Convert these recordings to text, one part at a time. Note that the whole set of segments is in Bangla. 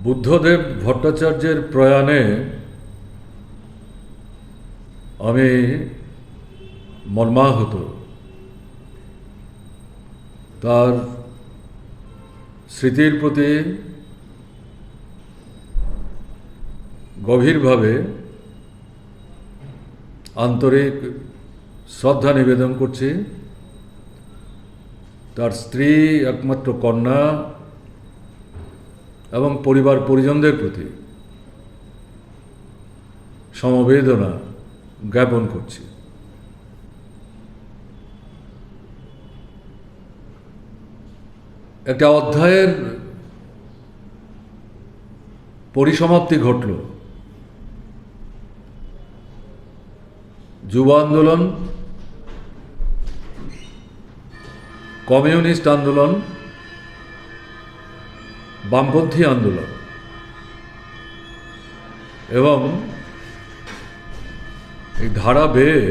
বুদ্ধদেব ভট্টাচার্যের প্রয়াণে আমি মর্মাহত। তার স্মৃতির প্রতি গভীরভাবে আন্তরিক শ্রদ্ধা নিবেদন করছি। তার স্ত্রী, একমাত্র কন্যা এবং পরিবার পরিজনদের প্রতি সমবেদনা জ্ঞাপন করছি। একটা অধ্যায়ের পরিসমাপ্তি ঘটল। যুব আন্দোলন, কমিউনিস্ট আন্দোলন, বামপন্থী আন্দোলন এবং এই ধারা বেয়ে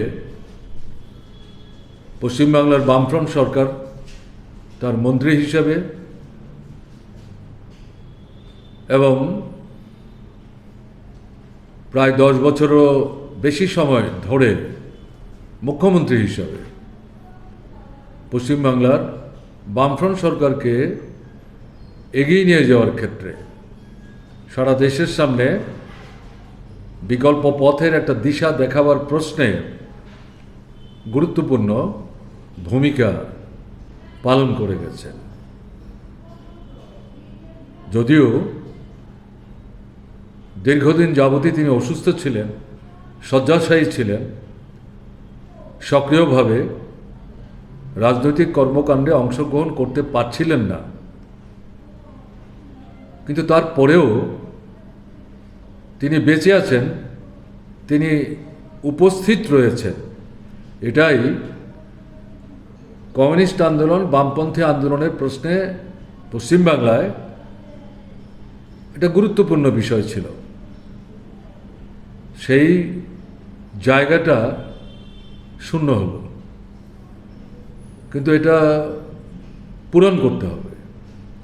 পশ্চিমবাংলার বামফ্রন্ট সরকার তার মন্ত্রী হিসেবে এবং প্রায় 10 বছরও বেশি সময় ধরে মুখ্যমন্ত্রী হিসাবে পশ্চিমবাংলার বামফ্রন্ট সরকারকে এগিয়ে নিয়ে যাওয়ার ক্ষেত্রে সারা দেশের সামনে বিকল্প পথের একটা দিশা দেখাবার প্রশ্নে গুরুত্বপূর্ণ ভূমিকা পালন করে গেছেন। যদিও দীর্ঘদিন যাবতই তিনি অসুস্থ ছিলেন, শয্যাশায়ী ছিলেন, সক্রিয়ভাবে রাজনৈতিক কর্মকাণ্ডে অংশগ্রহণ করতে পারছিলেন না, কিন্তু তারপরেও তিনি বেঁচে আছেন, তিনি উপস্থিত রয়েছেন। এটাই কমিউনিস্ট আন্দোলন, বামপন্থী আন্দোলনের প্রশ্নে পশ্চিমবাংলায় এটা গুরুত্বপূর্ণ বিষয় ছিল। সেই জায়গাটা শূন্য হলো, কিন্তু এটা পূরণ করতে হবে।